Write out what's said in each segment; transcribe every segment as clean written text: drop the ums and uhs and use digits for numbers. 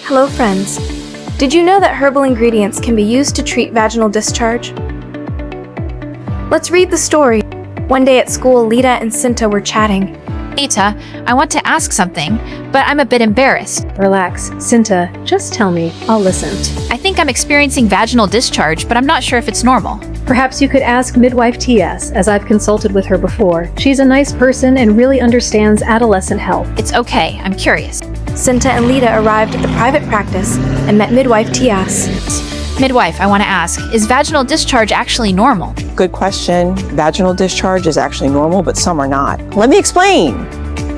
Hello friends. Did you know that herbal ingredients can be used to treat vaginal discharge? Let's read the story. One day at school, Lita and Cinta were chatting. Lita, I want to ask something, but I'm a bit embarrassed. Relax, Cinta, just tell me, I'll listen. I think I'm experiencing vaginal discharge, but I'm not sure if it's normal. Perhaps you could ask midwife TS, as I've consulted with her before. She's a nice person and really understands adolescent health. It's okay, I'm curious. Cinta and Lita arrived at the private practice and met midwife Tias. Midwife, I want to ask, is vaginal discharge actually normal? Good question. Vaginal discharge is actually normal, but some are not. Let me explain.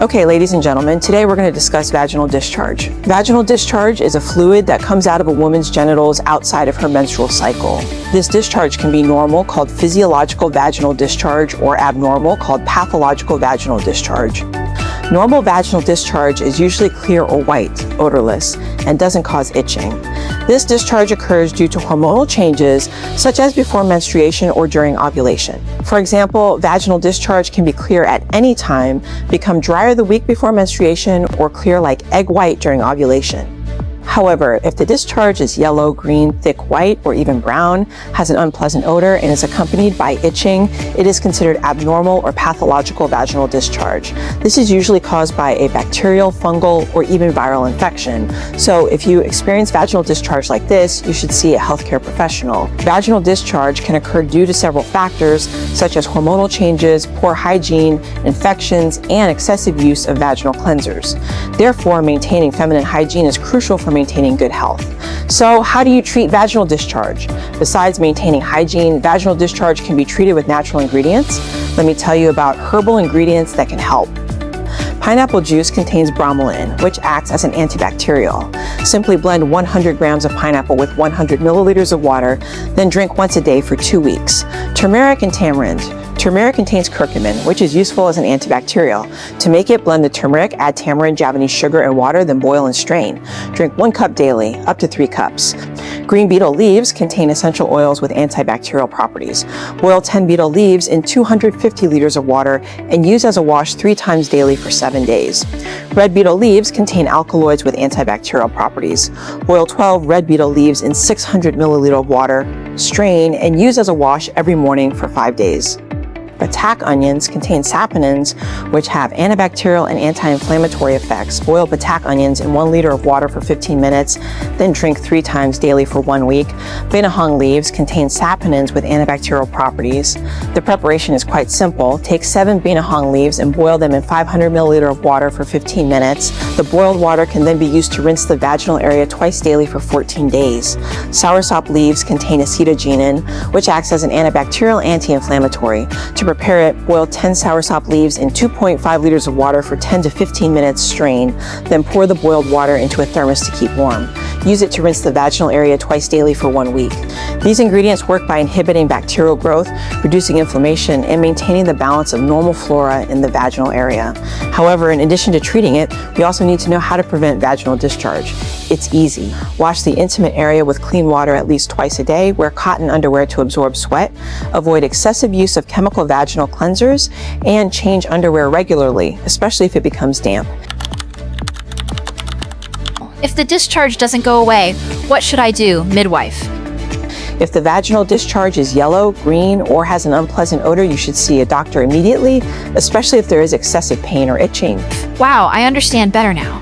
Okay, ladies and gentlemen, today we're going to discuss vaginal discharge. Vaginal discharge is a fluid that comes out of a woman's genitals outside of her menstrual cycle. This discharge can be normal, called physiological vaginal discharge, or abnormal, called pathological vaginal discharge. Normal vaginal discharge is usually clear or white, odorless, and doesn't cause itching. This discharge occurs due to hormonal changes, such as before menstruation or during ovulation. For example, vaginal discharge can be clear at any time, become drier the week before menstruation, or clear like egg white during ovulation. However, if the discharge is yellow, green, thick white, or even brown, has an unpleasant odor, and is accompanied by itching, it is considered abnormal or pathological vaginal discharge. This is usually caused by a bacterial, fungal, or even viral infection. So if you experience vaginal discharge like this, you should see a healthcare professional. Vaginal discharge can occur due to several factors, such as hormonal changes, poor hygiene, infections, and excessive use of vaginal cleansers. Therefore, maintaining feminine hygiene is crucial for maintaining good health. So how do you treat vaginal discharge? Besides maintaining hygiene, vaginal discharge can be treated with natural ingredients. Let me tell you about herbal ingredients that can help. Pineapple juice contains bromelain, which acts as an antibacterial. Simply blend 100 grams of pineapple with 100 milliliters of water, then drink once a day for 2 weeks. Turmeric and tamarind. Turmeric contains curcumin, which is useful as an antibacterial. To make it, blend the turmeric, add tamarind, Javanese sugar, and water, then boil and strain. Drink 1 cup daily, up to 3 cups. Green beetle leaves contain essential oils with antibacterial properties. Boil 10 beetle leaves in 250 liters of water and use as a wash 3 times daily for 7 days. Red beetle leaves contain alkaloids with antibacterial properties. Boil 12 red beetle leaves in 600 milliliters of water, strain, and use as a wash every morning for 5 days. Batak onions contain saponins, which have antibacterial and anti-inflammatory effects. Boil batak onions in 1 liter of water for 15 minutes, then drink 3 times daily for 1 week. Benihang leaves contain saponins with antibacterial properties. The preparation is quite simple. Take 7 benihang leaves and boil them in 500 milliliters of water for 15 minutes. The boiled water can then be used to rinse the vaginal area twice daily for 14 days. Soursop leaves contain acetogenin, which acts as an antibacterial anti-inflammatory. To prepare it, boil 10 soursop leaves in 2.5 liters of water for 10 to 15 minutes, strain, then pour the boiled water into a thermos to keep warm. Use it to rinse the vaginal area twice daily for 1 week. These ingredients work by inhibiting bacterial growth, reducing inflammation, and maintaining the balance of normal flora in the vaginal area. However, in addition to treating it, we also need to know how to prevent vaginal discharge. It's easy. Wash the intimate area with clean water at least twice a day. Wear cotton underwear to absorb sweat. Avoid excessive use of chemical vaginal cleansers, and change underwear regularly, especially if it becomes damp. If the discharge doesn't go away, what should I do, midwife? If the vaginal discharge is yellow, green, or has an unpleasant odor, you should see a doctor immediately, especially if there is excessive pain or itching. Wow, I understand better now.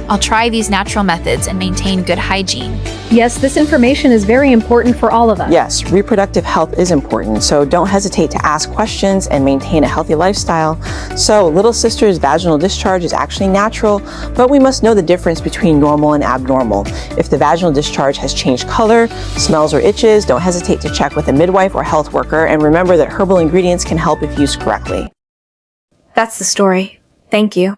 I'll try these natural methods and maintain good hygiene. Yes, this information is very important for all of us. Yes, reproductive health is important, so don't hesitate to ask questions and maintain a healthy lifestyle. So, little sister's vaginal discharge is actually natural, but we must know the difference between normal and abnormal. If the vaginal discharge has changed color, smells, or itches, don't hesitate to check with a midwife or health worker, and remember that herbal ingredients can help if used correctly. That's the story. Thank you.